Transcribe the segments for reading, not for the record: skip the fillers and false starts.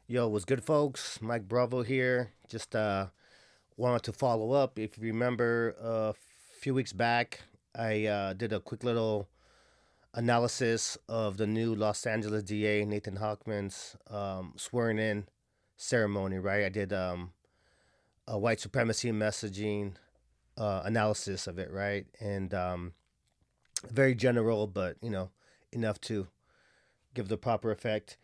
Yo, what's good, folks? Mike Bravo here. Just wanted to follow up. If you remember, a few weeks back, I did a quick little analysis of the new Los Angeles DA Nathan Hochman's swearing in ceremony. Right, I did a white supremacy messaging analysis of it. Right, and very general, but enough to give the proper effect.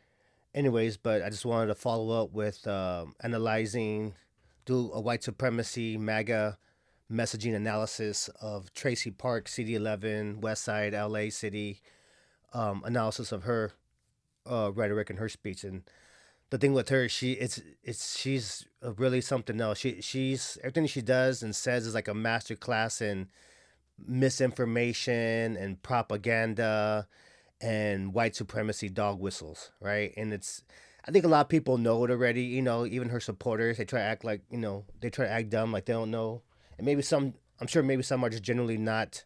Anyways, but I just wanted to follow up with analyzing, do a white supremacy MAGA messaging analysis of Tracy Park, City 11, West Side, LA City, analysis of her rhetoric and her speech. And the thing with her, she's really something else. She's everything she does and says is like a master class in misinformation and propaganda and white supremacy dog whistles, right? And it's, I think a lot of people know it already. Even her supporters, they try to act like they try to act dumb, like they don't know. And maybe some, I'm sure maybe some are just generally not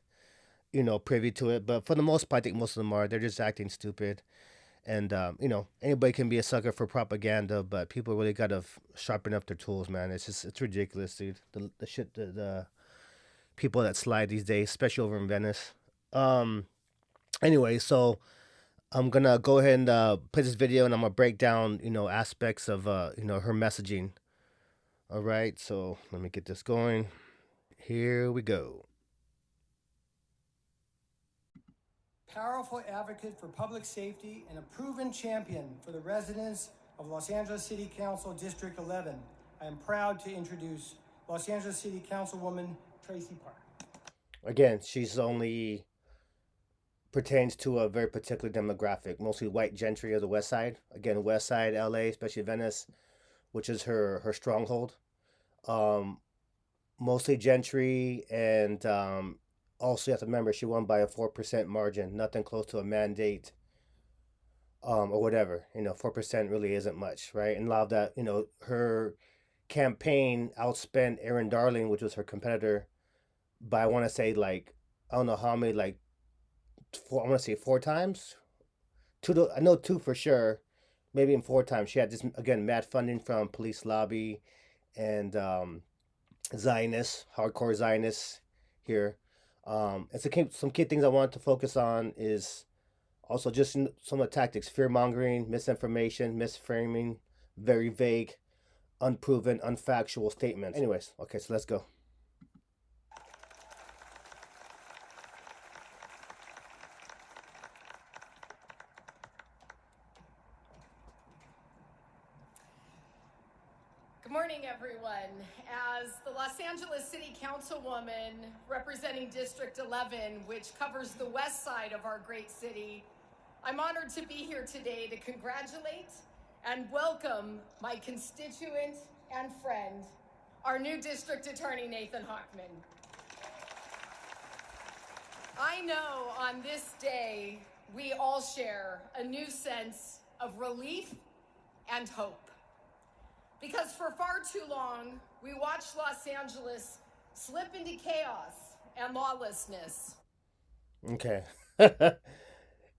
privy to it. But for the most part, I think most of them are. They're just acting stupid. And anybody can be a sucker for propaganda, but people really gotta sharpen up their tools, man. It's ridiculous, dude. The shit the people that slide these days, especially over in Venice. Um. Anyway, so I'm gonna go ahead and play this video, and I'm gonna break down, aspects of, her messaging. All right, so let me get this going. Here we go. Powerful advocate for public safety and a proven champion for the residents of Los Angeles City Council District 11. I am proud to introduce Los Angeles City Councilwoman Traci Park. Again, she's only pertains to a very particular demographic, mostly white gentry of the West Side. Again, West Side, LA, especially Venice, which is her stronghold. Um, Mostly gentry, and also you have to remember she won by a 4% margin, nothing close to a mandate, or whatever. 4% really isn't much, right? And a lot of that, her campaign outspent Aaron Darling, which was her competitor, by I want to say like I don't know how many, like four. I want to say four times. I know two for sure. Maybe in four times. She had this again mad funding from police lobby and Zionists, hardcore Zionists here. And some key things I want to focus on is also just some of the tactics: fear mongering, misinformation, misframing, very vague, unproven, unfactual statements. Anyways, okay, so let's go. Good morning, everyone. As the Los Angeles City Councilwoman representing District 11, which covers the west side of our great city, I'm honored to be here today to congratulate and welcome my constituent and friend, our new District Attorney, Nathan Hochman. I know on this day, we all share a new sense of relief and hope. Because for far too long, we watched Los Angeles slip into chaos and lawlessness. Okay.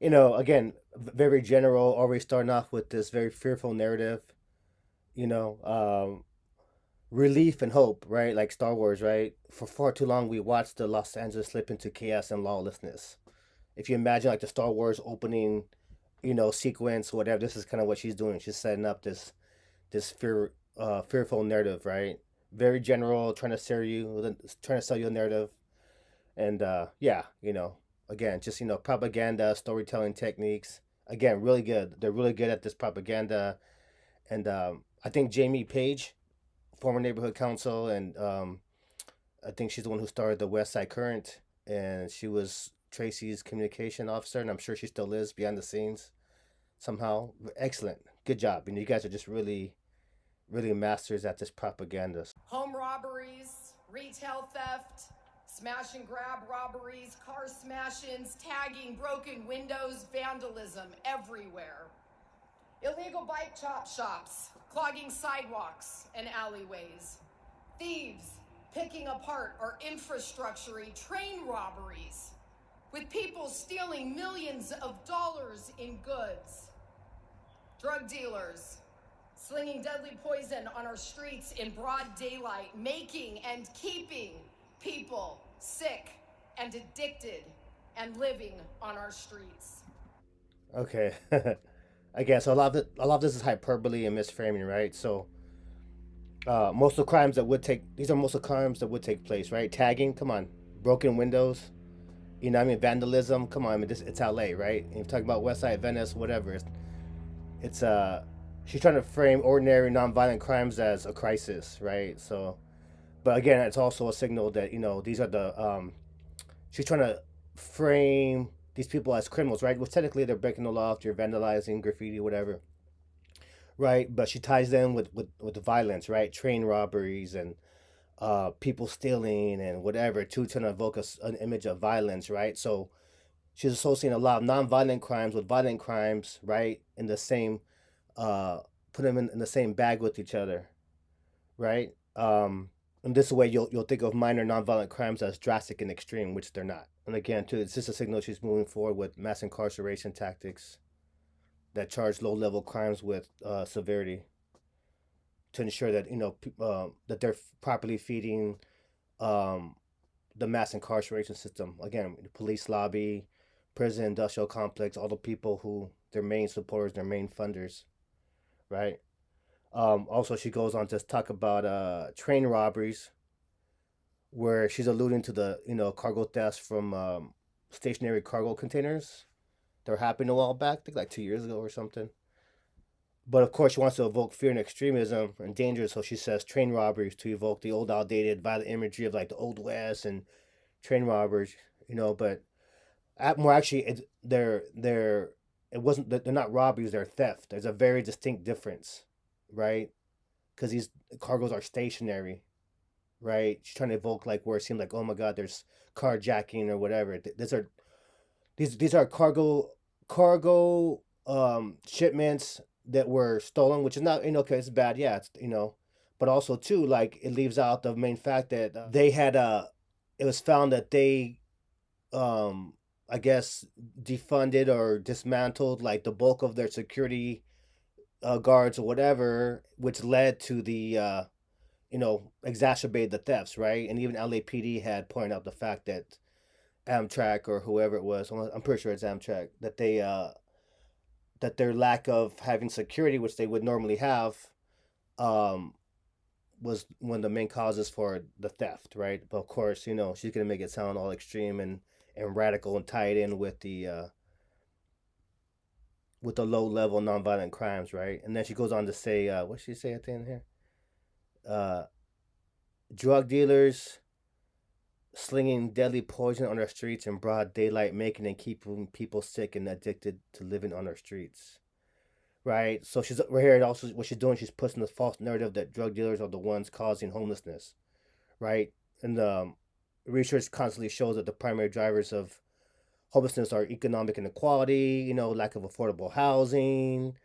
Again, very general, always starting off with this very fearful narrative, you know, um, relief and hope, right? Like Star Wars, right? For far too long, we watched the Los Angeles slip into chaos and lawlessness. If you imagine like the Star Wars opening, sequence, whatever, this is kind of what she's doing. She's setting up this fearful narrative, right? Very general, trying to sell you a narrative, and yeah, again, just propaganda, storytelling techniques. Again, really good. They're really good at this propaganda, and I think Jamie Page, former neighborhood council, and I think she's the one who started the West Side Current, and she was Tracy's communication officer, and I'm sure she still is behind the scenes somehow. Excellent, good job. You guys are just really, really masters at this propaganda. Home robberies, retail theft, smash and grab robberies, car smash-ins, tagging, broken windows, vandalism everywhere. Illegal bike chop shops, clogging sidewalks and alleyways. Thieves picking apart our infrastructure, train robberies, with people stealing millions of dollars in goods. Drug dealers slinging deadly poison on our streets in broad daylight, making and keeping people sick and addicted and living on our streets. Okay. Again, so a lot of this is hyperbole and misframing, right? So most of the crimes that would take these are most of the crimes that would take place, right? Tagging, come on, broken windows, you know what I mean, vandalism, come on, I mean this it's LA, right? And you're talking about West Side, Venice, whatever. It's she's trying to frame ordinary nonviolent crimes as a crisis, right? So, but again, it's also a signal that these are the she's trying to frame these people as criminals, right? Well, technically they're breaking the law if you're vandalizing, graffiti, whatever, right? But she ties them with the violence, right? Train robberies and people stealing and whatever to trying to evoke an image of violence, right? So she's associating a lot of nonviolent crimes with violent crimes, right? In the same, uh, put them in the same bag with each other, right? And this way you'll think of minor nonviolent crimes as drastic and extreme, which they're not. And again, too, it's just a signal she's moving forward with mass incarceration tactics that charge low level crimes with severity to ensure that that they're properly feeding um, the mass incarceration system. Again, the police lobby, prison industrial complex, all the people who their main supporters, their main funders, right? Also, she goes on to talk about train robberies, where she's alluding to the cargo thefts from stationary cargo containers that were happening a while back, I think like 2 years ago or something. But of course, she wants to evoke fear and extremism and danger, so she says train robberies to evoke the old, outdated, violent imagery of like the old west and train robbers. But more actually, they're it wasn't they're not robberies, they're theft. There's a very distinct difference, right? Because these cargoes are stationary, right? She's trying to evoke like where it seemed like, oh my god, there's carjacking or whatever. These are cargo shipments that were stolen, which is not okay, it's bad, yeah, but also too like it leaves out the main fact that they had it was found that they um I guess defunded or dismantled like the bulk of their security guards or whatever, which led to the exacerbated the thefts, right? And even LAPD had pointed out the fact that Amtrak or whoever it was, I'm pretty sure it's Amtrak, that their lack of having security, which they would normally have, um, was one of the main causes for the theft, right? But of course, she's gonna make it sound all extreme and radical and tie it in with the low level nonviolent crimes, right? And then she goes on to say, what she say at the end here? Uh, drug dealers slinging deadly poison on our streets in broad daylight, making and keeping people sick and addicted to living on our streets. Right? So she's right here. Also, what she's doing, she's pushing the false narrative that drug dealers are the ones causing homelessness. Right? And research constantly shows that the primary drivers of homelessness are economic inequality, lack of affordable housing,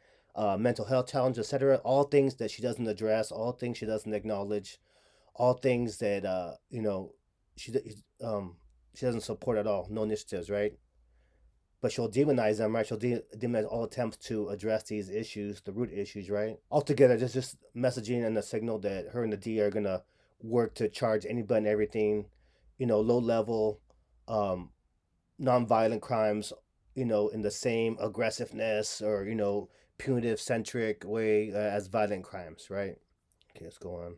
mental health challenges, etc. All things that she doesn't address, all things she doesn't acknowledge, all things that she um she doesn't support at all. No initiatives, right? But she'll demonize them, right? She'll demonize all attempts to address these issues, the root issues, right? Altogether, just messaging and a signal that her and the D are gonna work to charge anybody and everything, low level, um, non-violent crimes, in the same aggressiveness or punitive centric way as violent crimes, right? Okay, let's go on.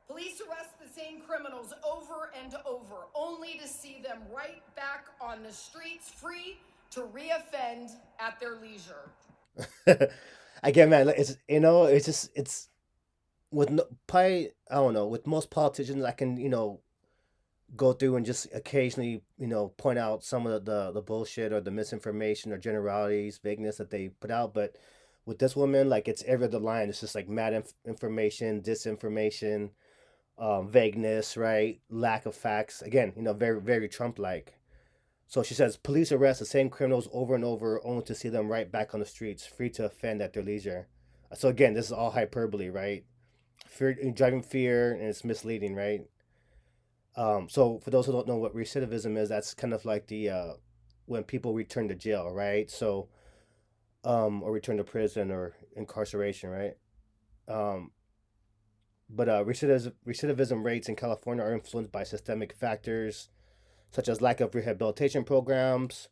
Police arrest the same criminals over and over, only to see them right back on the streets, free to reoffend at their leisure. Again, man, it's it's just it's with no, probably I don't know, with most politicians I can go through and just occasionally point out some of the bullshit or the misinformation or generalities, vagueness that they put out, but with this woman, like it's every other line. It's just like mad information, disinformation, vagueness, right? Lack of facts. Again, very, very Trump like. So she says police arrest the same criminals over and over, only to see them right back on the streets, free to offend at their leisure. So again, this is all hyperbole, right? Fear, driving fear, and it's misleading, right? So for those who don't know what recidivism is, that's kind of like the when people return to jail, right? So or return to prison or incarceration, right? Um, but recidivism rates in California are influenced by systemic factors such as lack of rehabilitation programs,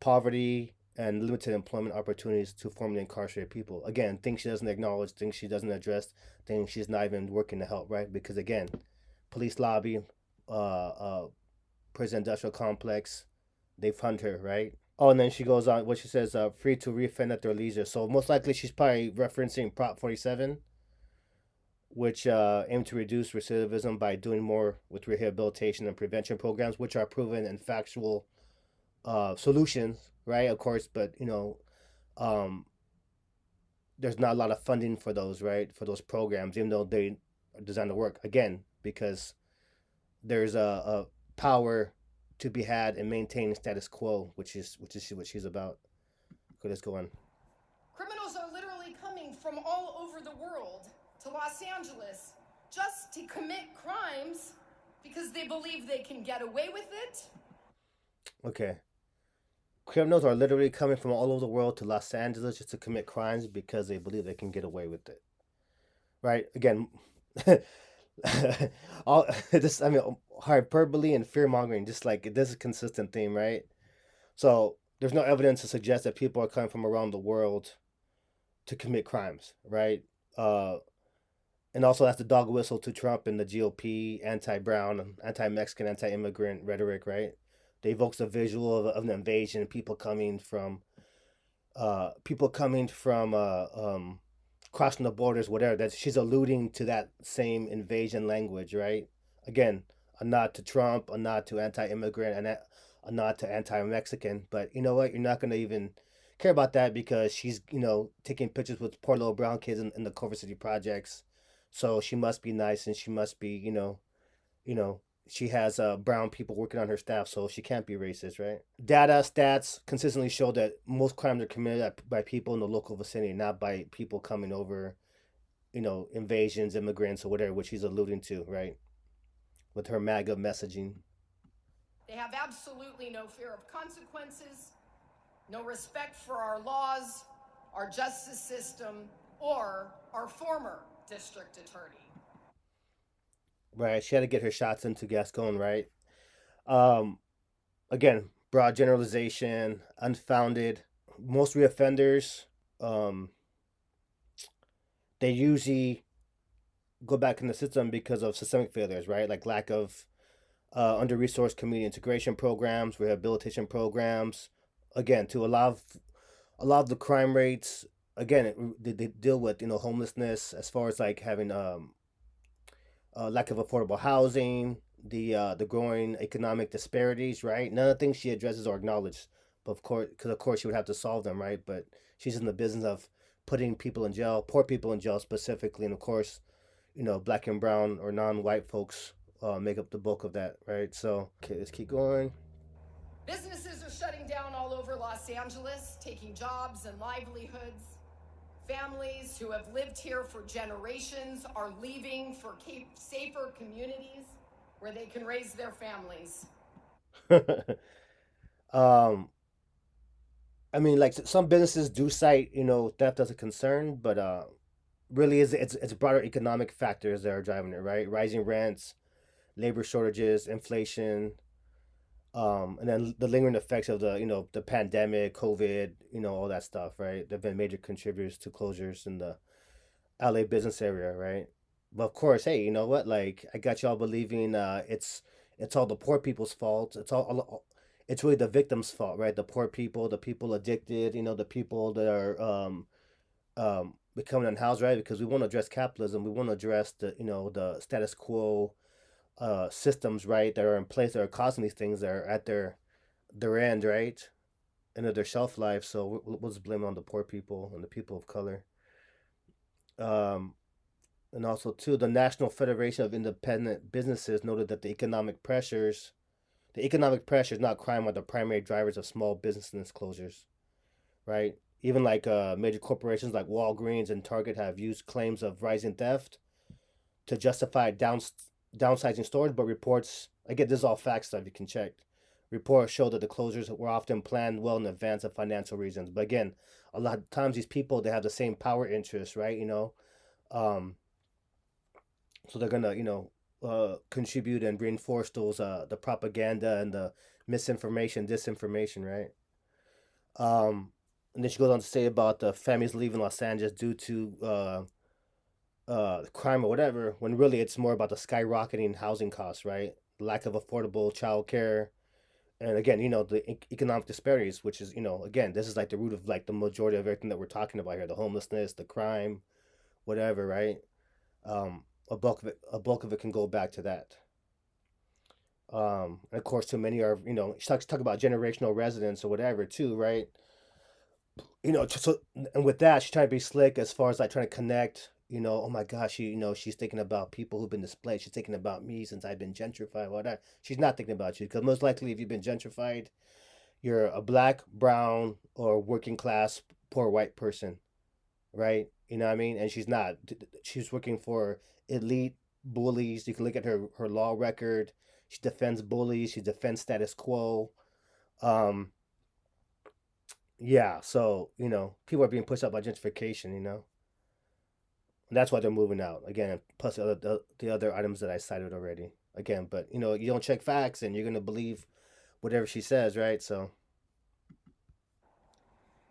poverty, and limited employment opportunities to formerly incarcerated people. Again, things she doesn't acknowledge, things she doesn't address, things she's not even working to help, right? Because again, police lobby, prison industrial complex, they fund her, right? Oh, and then she goes on, what she says, free to reoffend at their leisure. So most likely she's probably referencing Prop 47, which aim to reduce recidivism by doing more with rehabilitation and prevention programs, which are proven and factual solutions, right? Of course, but um, there's not a lot of funding for those, right? For those programs, even though they are designed to work. Again, because there's a power to be had in maintaining status quo, which is what she's about. Okay, let's go on. Criminals are literally coming from all over the world to Los Angeles just to commit crimes because they believe they can get away with it. Okay. Criminals are literally coming from all over the world to Los Angeles just to commit crimes because they believe they can get away with it. Right? Again, all this, I mean, hyperbole and fear mongering, just like this is a consistent theme, right? So there's no evidence to suggest that people are coming from around the world to commit crimes, right? Uh, and also that's the dog whistle to Trump and the GOP anti-Brown, anti-Mexican, anti-immigrant rhetoric, right? They evokes the visual of an invasion, people coming from crossing the borders, whatever. That she's alluding to that same invasion language, right? Again, a nod to Trump, a nod to anti-immigrant, and a nod to anti-Mexican. But you know what? You're not gonna even care about that because she's taking pictures with poor little brown kids in the Culver City projects. So she must be nice, and she must be you know she has brown people working on her staff, so she can't be racist, right? Data stats consistently show that most crimes are committed by people in the local vicinity, not by people coming over, invasions, immigrants, or whatever, which he's alluding to, right? With her MAGA messaging. They have absolutely no fear of consequences, no respect for our laws, our justice system, or our former district attorney. Right, she had to get her shots into Gascon, right? Um, Again, broad generalization, unfounded. Most reoffenders, um, they usually go back in the system because of systemic failures, right? Like lack of under-resourced community integration programs, rehabilitation programs. Again, to a lot of the crime rates. Again, they deal with homelessness as far as like having lack of affordable housing, the growing economic disparities, right? None of the things she addresses or acknowledges, but of course, because of course she would have to solve them, right? But she's in the business of putting people in jail, poor people in jail specifically, and of course, black and brown or non-white folks make up the bulk of that, right? So, okay, let's keep going. Businesses are shutting down all over Los Angeles, taking jobs and livelihoods. Families who have lived here for generations are leaving for safer communities where they can raise their families. um, I mean, like some businesses do cite, theft as a concern, but really is it's broader economic factors that are driving it, right? Rising rents, labor shortages, inflation, and then the lingering effects of the pandemic, COVID, all that stuff, right? They've been major contributors to closures in the LA business area, right? But of course, hey, you know what? Like I got y'all believing it's all the poor people's fault. It's really the victims' fault, right? The poor people, the people addicted, the people that are becoming unhoused, right? Because we want to address capitalism, we want to address the status quo systems, right, that are in place that are causing these things that are at their end, right, end of their shelf life. So we'll just blame it on the poor people and the people of color. Um, and also, too, the National Federation of Independent Businesses noted that the economic pressures, not crime, are the primary drivers of small business closures, right? Even like major corporations like Walgreens and Target have used claims of rising theft to justify downsizing stores, but reports, again, this is all fact stuff you can check. Reports show that the closures were often planned well in advance of financial reasons. But again, a lot of times these people, they have the same power interests, right? Um, so they're gonna, contribute and reinforce those the propaganda and the misinformation, disinformation, right? Um, and then she goes on to say about the families leaving Los Angeles due to crime or whatever, when really it's more about the skyrocketing housing costs, right? Lack of affordable childcare, and again, the economic disparities, which is, again, this is like the root of like the majority of everything that we're talking about here: the homelessness, the crime, whatever, right? A bulk of it can go back to that. And of course, too many are, she talk about generational residents or whatever too, right? So, and with that, she's trying to be slick as far as like trying to connect. Oh my gosh, she's thinking about people who've been displaced. She's thinking about me since I've been gentrified. Whatever. She's not thinking about you because most likely, if you've been gentrified, you're a black, brown, or working class poor white person, right? You know what I mean? And she's not. She's working for elite bullies. You can look at her law record. She defends bullies. She defends status quo. Um, yeah. So people are being pushed out by gentrification. And that's why they're moving out again. Plus the other items that I cited already. Again, but you don't check facts, and you're gonna believe whatever she says, right? So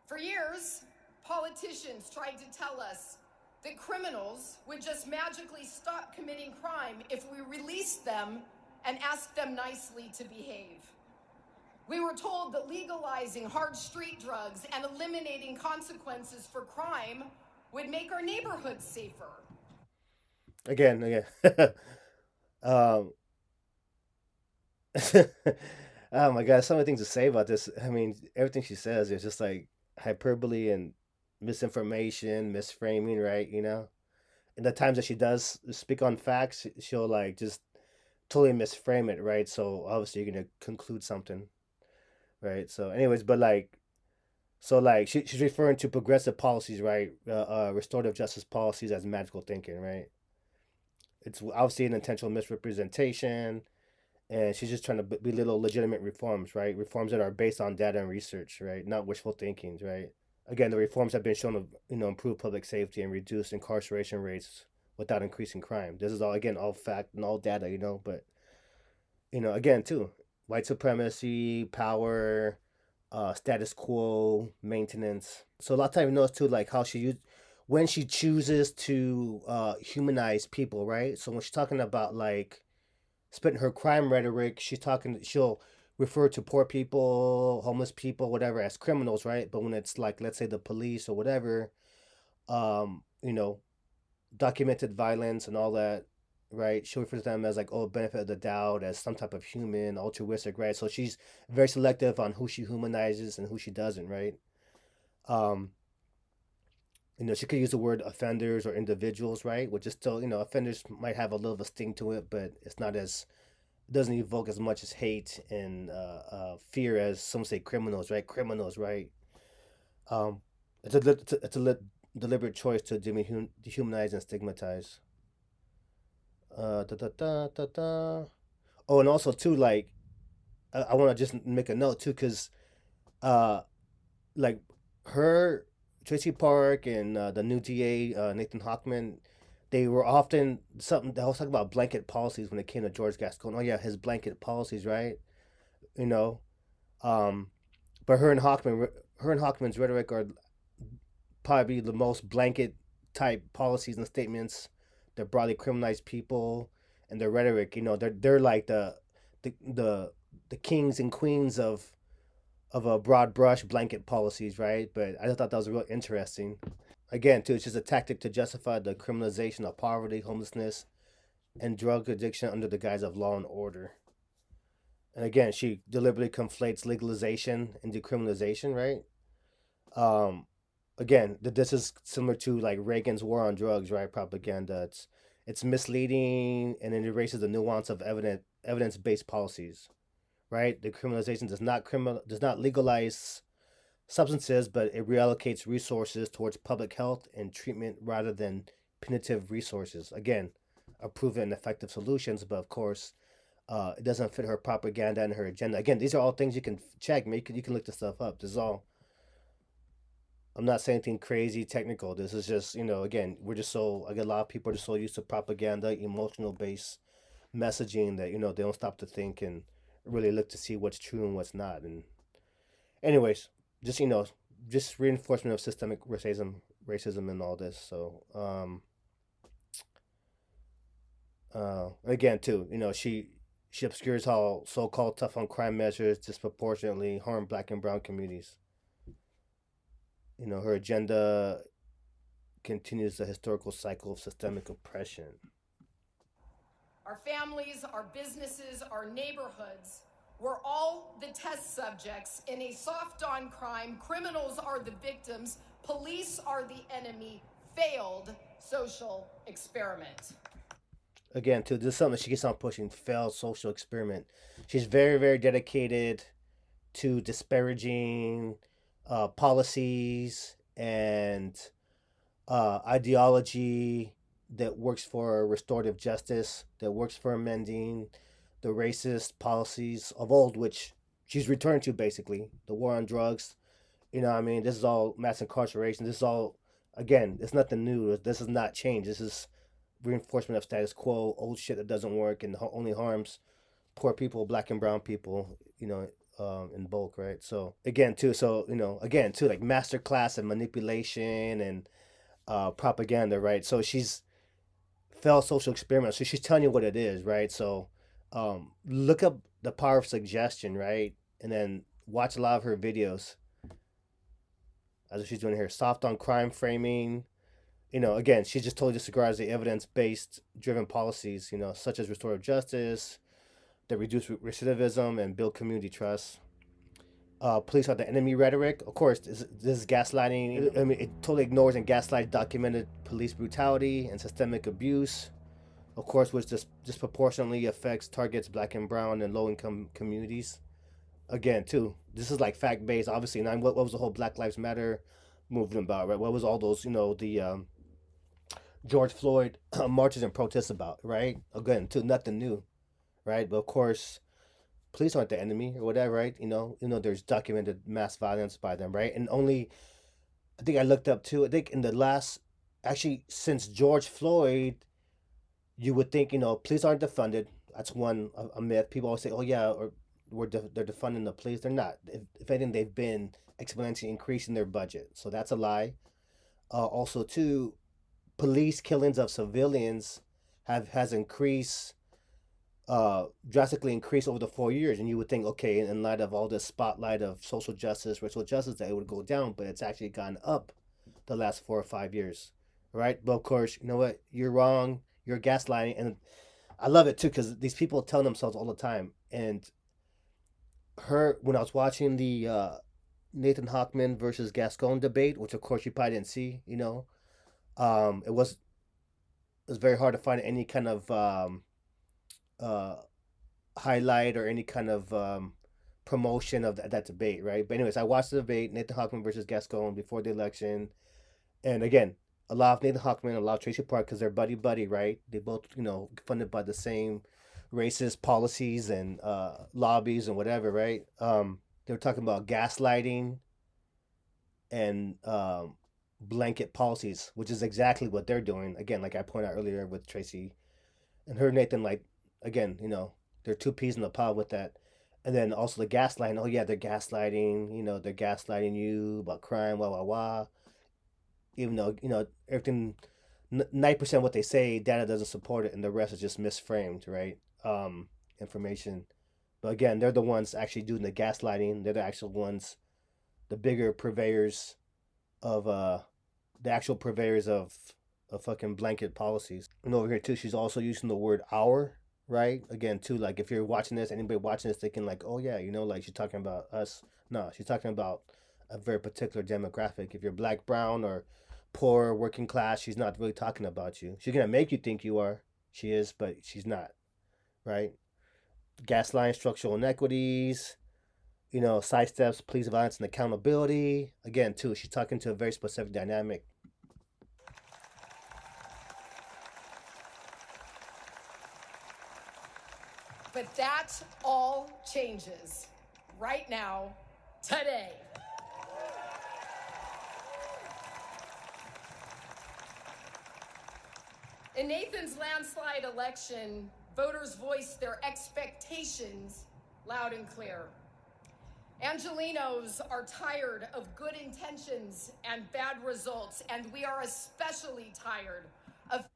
For years, politicians tried to tell us that criminals would just magically stop committing crime if we released them and asked them nicely to behave. We were told that legalizing hard street drugs and eliminating consequences for crime would make our neighborhoods safer. again, um, oh my god, so many things to say about this. I mean, everything she says is just like hyperbole and misinformation, misframing, right? And the times that she does speak on facts, she'll like just totally misframe it, right? So obviously you're gonna conclude something, right? So, anyways, but like, so like she's referring to progressive policies, right? Restorative justice policies as magical thinking, right? It's obviously an intentional misrepresentation, and she's just trying to belittle legitimate reforms, right? Reforms that are based on data and research, right? Not wishful thinkings, right? Again, the reforms have been shown to improve public safety and reduce incarceration rates without increasing crime. This is all, again, all fact and all data, but again, too, white supremacy, power, status quo, maintenance. So a lot of time you notice too, like how she used when she chooses to humanize people, right? So when she's talking about like spitting her crime rhetoric, she'll refer to poor people, homeless people, whatever, as criminals, right? But when it's like, let's say the police or whatever, um, you know, documented violence and all that, right? She refers to them as like, oh, benefit of the doubt, as some type of human, altruistic, right? So she's very selective on who she humanizes and who she doesn't, right? Um, she could use the word offenders or individuals, right? Which is still, offenders might have a little of a sting to it, but it's not as it doesn't evoke as much as hate and fear as some say criminals, right? Criminals, right? Um, it's a deliberate choice to dehumanize and stigmatize. Da, da, da, da, da. Oh, and also too, like I want to just make a note too, because uh, like her, Tracy Park, and the new DA Nathan Hockman, they were often something. They was talking about blanket policies when it came to George Gascon. Oh yeah, his blanket policies, right? You know, um, but her and Hockman's rhetoric are probably the most blanket type policies and statements that broadly criminalize people, and their rhetoric. They're like the the kings and queens of a broad brush blanket policies, right? But I just thought that was real interesting. Again, too, it's just a tactic to justify the criminalization of poverty, homelessness, and drug addiction under the guise of law and order. And again, she deliberately conflates legalization and decriminalization, right? Um, again, this is similar to like Reagan's war on drugs, right? Propaganda. It's misleading, and it erases the nuance of evidence based policies, right? The criminalization does not legalize substances, but it reallocates resources towards public health and treatment rather than punitive resources. Again, a proven and effective solutions, but of course, it doesn't fit her propaganda and her agenda. Again, these are all things you can check. You can look this stuff up. This is all. I'm not saying anything crazy technical. This is just, again, we're just so, I get a lot of people are just so used to propaganda, emotional based messaging that, they don't stop to think and really look to see what's true and what's not. And anyways, just, just reinforcement of systemic racism and all this. So, again, too, she obscures how so-called tough on crime measures disproportionately harm black and brown communities. Her agenda continues the historical cycle of systemic oppression. Our families, our businesses, our neighborhoods, we're all the test subjects in a soft-on crime. Criminals are the victims. Police are the enemy. Failed social experiment. Again, too, this is something she keeps on pushing. Failed social experiment. She's very, very dedicated to disparaging policies and ideology that works for restorative justice, that works for amending the racist policies of old, which she's returned to basically. The war on drugs, what I mean? This is all mass incarceration. This is all, again, it's nothing new. This is not change. This is reinforcement of status quo, old shit that doesn't work and only harms poor people, black and brown people, in bulk, right? So again, too, like masterclass and manipulation and propaganda, right? So she's failed social experiment. So she's telling you what it is, right? So look up the power of suggestion, right? And then watch a lot of her videos. That's what she's doing here. Soft on crime framing. Again, she just totally disregards the evidence-based driven policies, such as restorative justice, that reduce recidivism and build community trust. Police are the enemy rhetoric. Of course, this is gaslighting. I mean, it totally ignores and gaslights documented police brutality and systemic abuse, of course, which disproportionately affects, targets black and brown and low-income communities. Again, too, this is like fact-based, obviously. And what was the whole Black Lives Matter movement about, right? What was all those, the George Floyd marches and protests about, right? Again, too, nothing new, right? But of course, police aren't the enemy or whatever, right? There's documented mass violence by them, right? And only, I think I looked up too, I think in the last, actually, since George Floyd, you would think, police aren't defunded. That's one, a myth. People always say, oh, yeah, or they're defunding the police. They're not. If anything, they've been exponentially increasing their budget. So that's a lie. Also, too, police killings of civilians has increased, drastically increased over the 4 years. And you would think, okay, in light of all this spotlight of social justice, racial justice, that it would go down, but it's actually gone up the last 4 or 5 years, right? But of course, you know what? You're wrong. You're gaslighting, and I love it too because these people tell themselves all the time. And when I was watching the Nathan Hochman versus Gascon debate, which of course you probably didn't see, it was very hard to find any kind of uh, highlight or any kind of promotion of that debate, right? But anyways, I watched the debate, Nathan Hochman versus Gascon, before the election, and again, a lot of Nathan Hochman, a lot of Traci Park, because they're buddy buddy, right? They both, funded by the same racist policies and lobbies and whatever, right? They were talking about gaslighting and blanket policies, which is exactly what they're doing. Again, like I pointed out earlier with Traci and her, Nathan, like, again, they're two peas in the pod with that. And then also the gaslighting. Oh yeah, they're gaslighting. They're gaslighting you about crime. Wah wah wah. Even though everything, 90% what they say, data doesn't support it, and the rest is just misframed, right? Information. But again, they're the ones actually doing the gaslighting. They're the actual ones, the bigger purveyors of the actual purveyors of fucking blanket policies. And over here too, she's also using the word "our," right? Again, too, like if you're watching this, anybody watching this thinking like, oh yeah, like she's talking about us. No, she's talking about a very particular demographic. If you're black, brown, or poor, working class, she's not really talking about you. She's gonna make you think you are. She is, but she's not, right? Gaslighting, structural inequities, sidesteps, police violence and accountability. Again, too, she's talking to a very specific dynamic. But that all changes right now, today. In Nathan's landslide election, voters voiced their expectations loud and clear. Angelenos are tired of good intentions and bad results, and we are especially tired of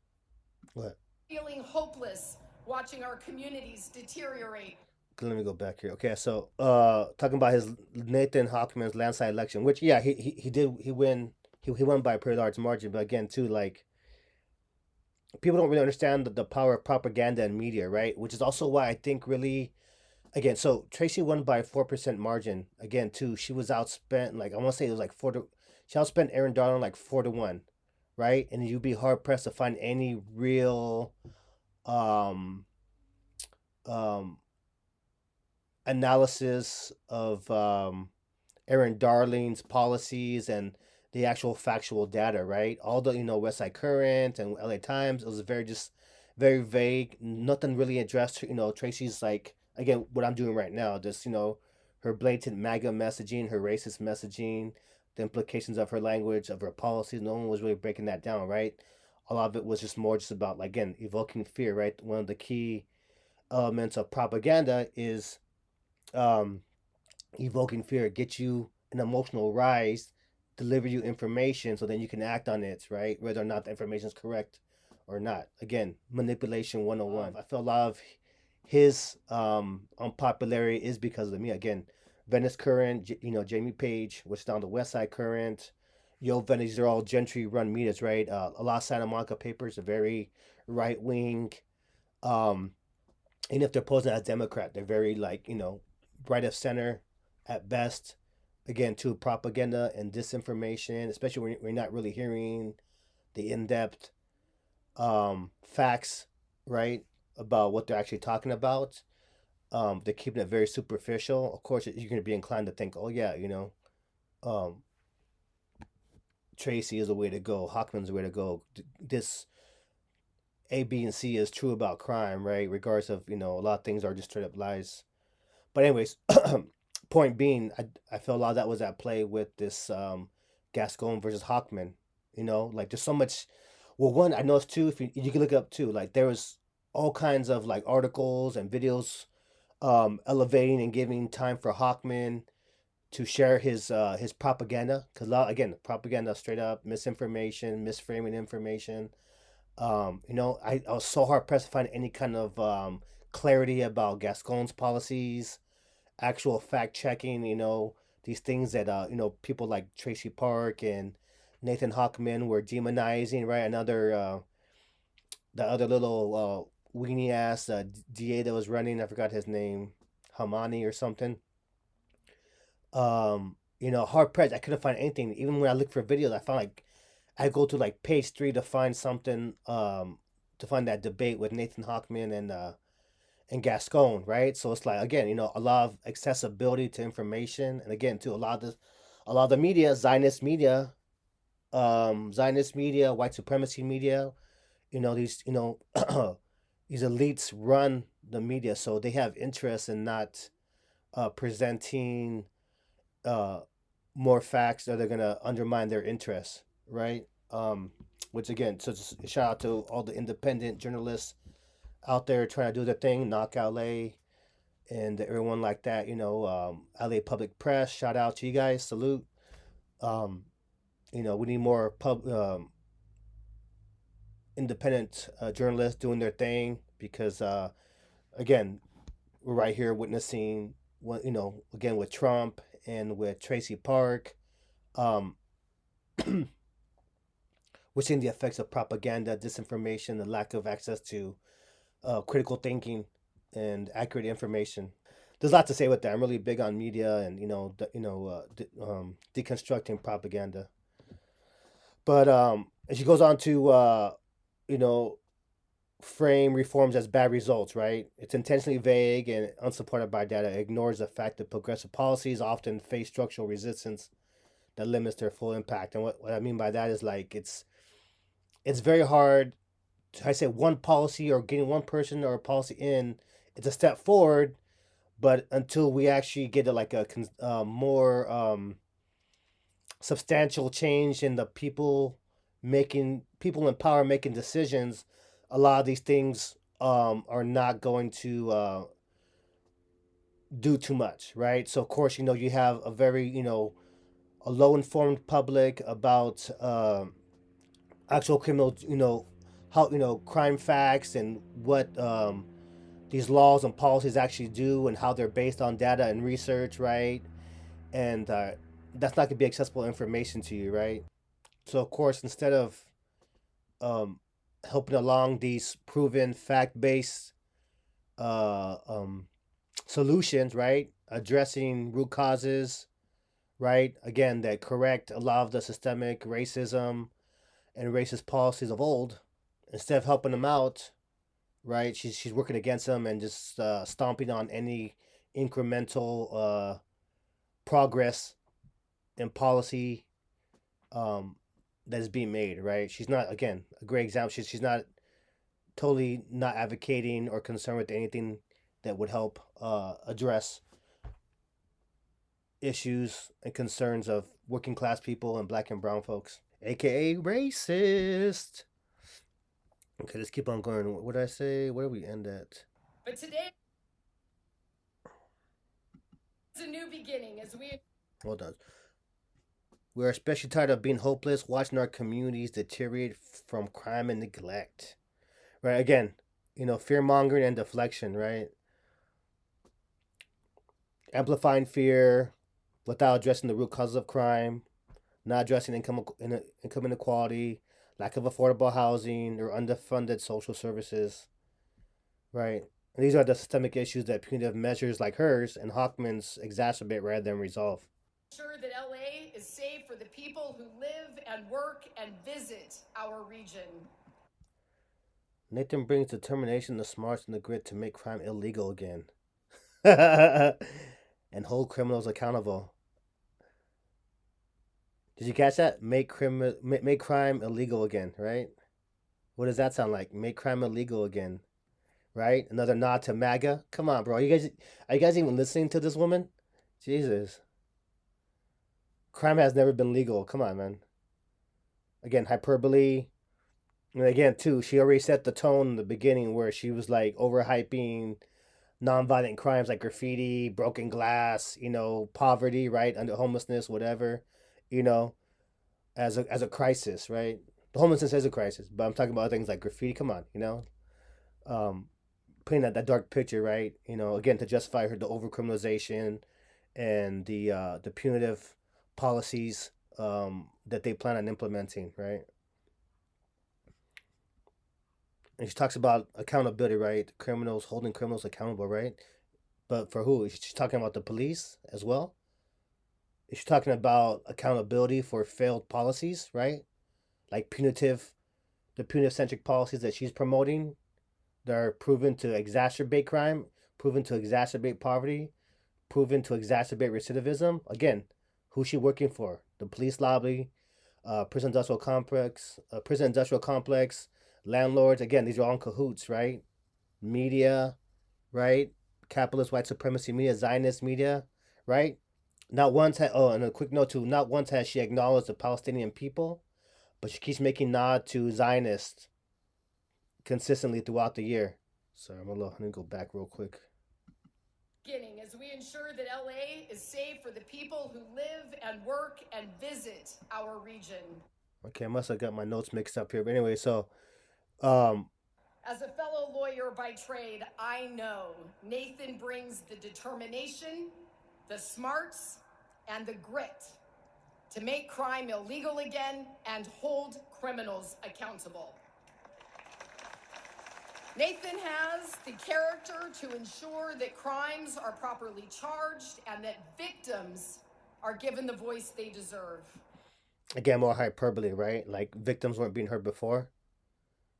What? feeling hopeless watching our communities deteriorate. Let me go back here. Okay, so talking about his Nathan Hockman's landslide election, which yeah, he did he won by a pretty large margin, but again too like people don't really understand the power of propaganda and media, right? Which is also why I think really again, so Traci won by a 4% margin. Again, too, she was outspent like I want to say it was like she outspent Aaron Donald like 4-1, right? And you'd be hard pressed to find any real um um analysis of Aaron Darling's policies and the actual factual data, right? All the West Side Current and LA Times, it was very just very vague. Nothing really addressed. Tracy's like again what I'm doing right now. Just her blatant MAGA messaging, her racist messaging, the implications of her language, of her policies. No one was really breaking that down, right? A lot of it was just more just about like again evoking fear, right? One of the key elements of propaganda is um, evoking fear, get you an emotional rise, deliver you information so then you can act on it, right? Whether or not the information is correct or not. Again, manipulation 101. I feel a lot of his unpopularity is because of me. Again, Venice Current, Jamie Page, which is down the West Side Current. Yo, Venice, these are all gentry run medias, right? A lot of Santa Monica papers are very right wing. Um, even if they're posing as Democrat, they're very like right of center at best. Again, to propaganda and disinformation, especially when we're not really hearing the in-depth facts, right, about what they're actually talking about. They're keeping it very superficial. Of course, you're going to be inclined to think, oh yeah, um, Traci is the way to go. Hockman's the way to go. This A, B, and C is true about crime, right? Regardless of a lot of things are just straight up lies. But anyways, point being, I feel a lot of that was at play with this Gascon versus Hawkman. Like there's so much. Well, one I noticed too. If you can look it up too, like there was all kinds of like articles and videos, elevating and giving time for Hawkman to share his propaganda. Because again, propaganda, straight up misinformation, misframing information. I was so hard pressed to find any kind of clarity about Gascon's policies, actual fact checking, these things that people like Tracy Park and Nathan Hockman were demonizing, right? The other little weenie ass DA that was running, I forgot his name, Hamani or something. Hard pressed. I couldn't find anything. Even when I looked for videos, I found like I go to like page 3 to find something, to find that debate with Nathan Hockman and Gascon, right? So it's like again, a lot of accessibility to information, and again, too, a lot of the media, Zionist media, white supremacy media, these, these elites run the media, so they have interest in not presenting uh, more facts that are gonna undermine their interests, right? Which again, so just a shout out to all the independent journalists out there trying to do their thing, Knockout LA, and everyone like that. LA Public Press. Shout out to you guys. Salute. Um, we need more independent journalists doing their thing because again, we're right here witnessing what again with Trump and with Tracy Park. Um, we're seeing the effects of propaganda, disinformation, the lack of access to critical thinking and accurate information. There's a lot to say with that. I'm really big on media and deconstructing propaganda. But she goes on to you know frame reforms as bad results. Right? It's intentionally vague and unsupported by data. It ignores the fact that progressive policies often face structural resistance that limits their full impact. And what I mean by that is like it's very hard. I say one policy or getting one person or a policy in, it's a step forward, but until we actually get like a more substantial change in the people in power making decisions, a lot of these things are not going to do too much, right? So of course, you have a very, a low informed public about actual criminal, how, crime facts and what these laws and policies actually do and how they're based on data and research, right? And that's not going to be accessible information to you, right? So of course, instead of um, helping along these proven fact-based uh, um, solutions, right? Addressing root causes, right? Again, that correct a lot of the systemic racism and racist policies of old. Instead of helping them out, right? She's working against them and just stomping on any incremental progress in policy um, that is being made, right? She's not, again, a great example. She's not totally not advocating or concerned with anything that would help address issues and concerns of working class people and black and brown folks, aka racist. Okay, let's keep on going. What did I say? Where do we end at? But today is a new beginning as we Hold on. We're especially tired of being hopeless, watching our communities deteriorate from crime and neglect. Right? Again, fear mongering and deflection, right? Amplifying fear without addressing the root causes of crime, not addressing income inequality, lack of affordable housing, or underfunded social services, right? And these are the systemic issues that punitive measures like hers and Hockman's exacerbate rather than resolve. ensure that LA is safe for the people who live and work and visit our region. Nathan brings determination, the smarts, and the grit to make crime illegal again. And hold criminals accountable. Did you catch that? Make crime illegal again, right? What does that sound like? Make crime illegal again, right? Another nod to MAGA. Come on, bro. Are you guys even listening to this woman? Jesus. Crime has never been legal. Come on, man. Again, hyperbole. And again, too, she already set the tone in the beginning where she was like overhyping nonviolent crimes like graffiti, broken glass, poverty, right? Under homelessness, whatever, you know, as a crisis, right? The homelessness is a crisis, but I'm talking about things like graffiti. Come on, um, painting that dark picture, right? Again to justify the overcriminalization and the punitive policies that they plan on implementing, right? And she talks about accountability, right? Criminals holding criminals accountable, right? But for who? She's talking about the police as well. She's talking about accountability for failed policies, right? Like the punitive centric policies that she's promoting that are proven to exacerbate crime, proven to exacerbate poverty, proven to exacerbate recidivism. Again, who's she working for? The police lobby, prison industrial complex, landlords. Again, these are all in cahoots, right? Media, right? Capitalist white supremacy media, Zionist media, right? Not once had and a quick note too, not once has she acknowledged the Palestinian people, but she keeps making nod to Zionists consistently throughout the year. Sorry, I'm let me go back real quick. Beginning as we ensure that LA is safe for the people who live and work and visit our region. Okay, I must have got my notes mixed up here. But anyway, so um As a fellow lawyer by trade, I know Nathan brings the determination, the smarts, and the grit to make crime illegal again and hold criminals accountable. Nathan has the character to ensure that crimes are properly charged and that victims are given the voice they deserve. again, more hyperbole, right? Like victims weren't being heard before,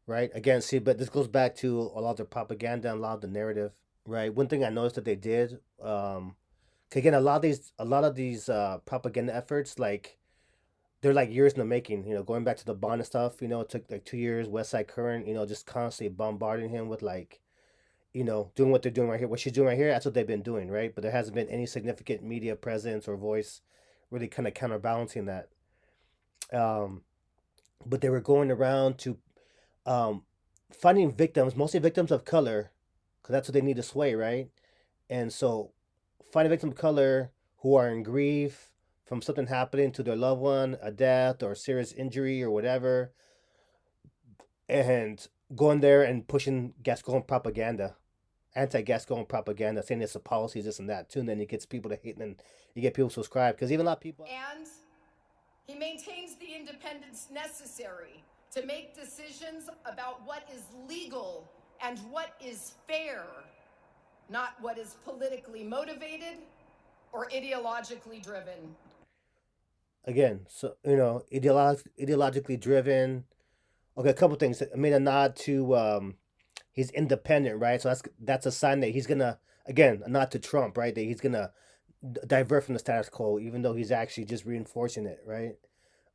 right? Again, see, but this goes back to a lot of the propaganda and a lot of the narrative, right? One thing I noticed that they did, 'cause again, a lot of these propaganda efforts, like they're like years in the making. Going back to the Bond and stuff. It took like 2 years. West Side Current. Just constantly bombarding him with like, doing what they're doing right here. What she's doing right here. That's what they've been doing, right? But there hasn't been any significant media presence or voice, really kind of counterbalancing that. Um, but they were going around to um, finding victims, mostly victims of color, because that's what they need to sway, right? And so, finding victims of color who are in grief from something happening to their loved one, a death or serious injury or whatever, and going there and pushing Gascon propaganda, anti-Gascon propaganda, saying it's the policies, this and that too. And then it gets people to hate, and you get people subscribed because even a lot of people. And he maintains the independence necessary to make decisions about what is legal and what is fair, not what is politically motivated or ideologically driven. Again, so ideologically driven. Okay, a couple things. I made a nod to he's independent, right? So that's a sign that he's gonna, again, a nod to Trump, right? That he's gonna divert from the status quo, even though he's actually just reinforcing it, right?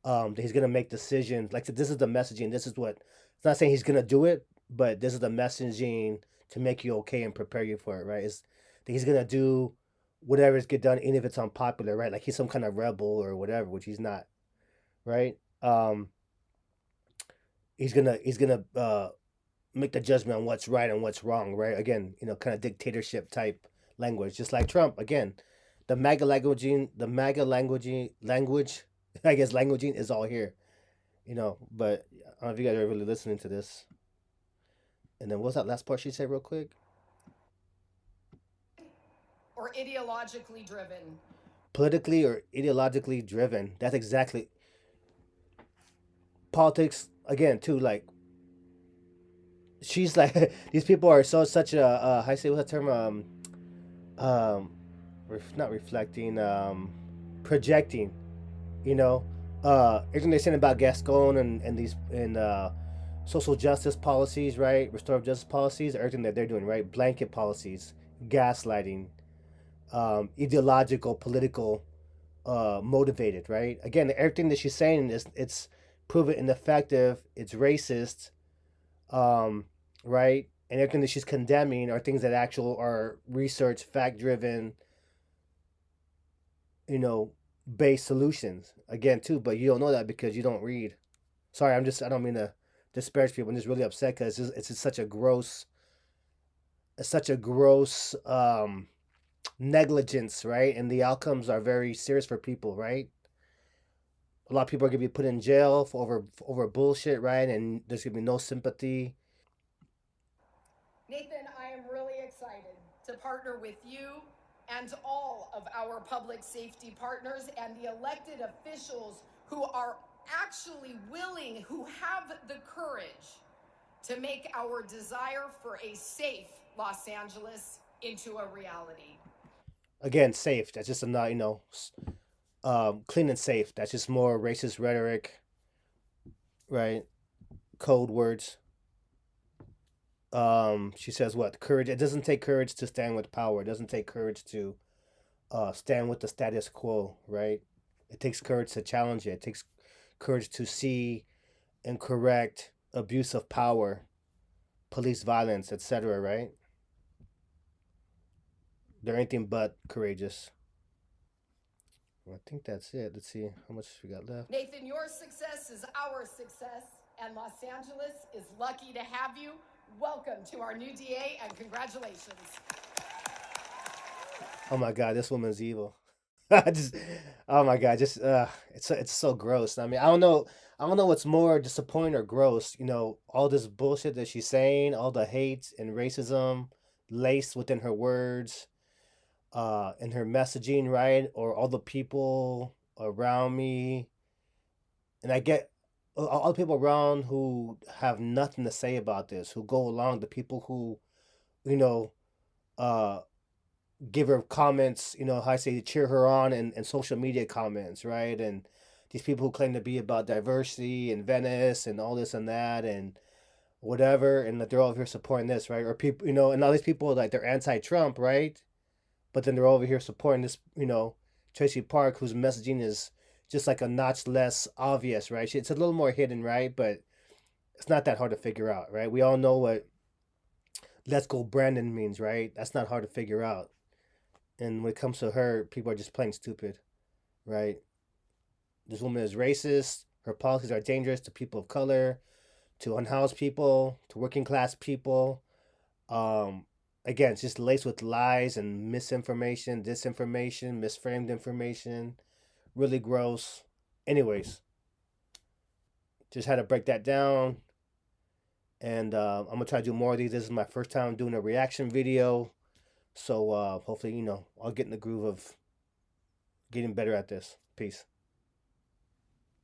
That he's gonna make decisions. Like I said, this is the messaging. This is what it's not saying he's gonna do it, but this is the messaging to make you okay and prepare you for it, right? Is that he's gonna do whatever's get done, even if it's unpopular, right? Like he's some kind of rebel or whatever, which he's not, right? He's gonna make the judgment on what's right and what's wrong, right? Again, kind of dictatorship type language, just like Trump. Again, the MAGA language, I guess languaging is all here, But I don't know if you guys are really listening to this. And then what's that last part she said, real quick? Or ideologically driven. Politically or ideologically driven. That's exactly politics again too. Like she's like these people are such a how I say what's that term um not reflecting projecting you know everything they're saying about Gascon and these and social justice policies, right? Restorative justice policies, everything that they're doing, right? Blanket policies, gaslighting, ideological, political, motivated, right? Again, everything that she's saying is it's proven ineffective. It's racist, um, right? And everything that she's condemning are things that actual are research, fact driven, you know, based solutions. Again, too, but you don't know that because you don't read. Sorry, I don't mean to disparage people. I'm just really upset because it's just such a gross negligence, right? And the outcomes are very serious for people, right? A lot of people are gonna be put in jail for over bullshit, right? And there's gonna be no sympathy. Nathan, I am really excited to partner with you and all of our public safety partners and the elected officials who are actually willing, who have the courage to make our desire for a safe Los Angeles into a reality. Again, safe. That's just a not, clean and safe. That's just more racist rhetoric, right? Code words. She says what? Courage. It doesn't take courage to stand with power. It doesn't take courage to stand with the status quo, right? It takes courage to challenge it. It takes courage to see and correct abuse of power, police violence, etc., right? They're anything but courageous. Well, I think that's it. Let's see how much we got left. Nathan, your success is our success, and Los Angeles is lucky to have you. Welcome to our new DA, and congratulations. Oh my God, this woman's evil. I just, oh my God, just it's so gross. I mean, I don't know what's more disappointing or gross. All this bullshit that she's saying, all the hate and racism laced within her words, in her messaging, right? Or all the people around me, and I get all the people around who have nothing to say about this, who go along, the people who, you know, uh, give her comments, how I say cheer her on and social media comments, right? And these people who claim to be about diversity and Venice and all this and that and whatever, and that they're all over here supporting this, right? Or people, and all these people like they're anti-Trump, right? But then they're over here supporting this, Tracy Park, whose messaging is just like a notch less obvious, right? It's a little more hidden, right? But it's not that hard to figure out, right? We all know what "Let's Go Brandon" means, right? That's not hard to figure out. And when it comes to her, people are just plain stupid, right? This woman is racist. Her policies are dangerous to people of color, to unhoused people, to working class people. Um, Again, it's just laced with lies and misinformation, disinformation, misframed information. Really gross. Anyways, just had to break that down. And I'm gonna try to do more of these. This is my first time doing a reaction video, so hopefully, I'll get in the groove of getting better at this. Peace.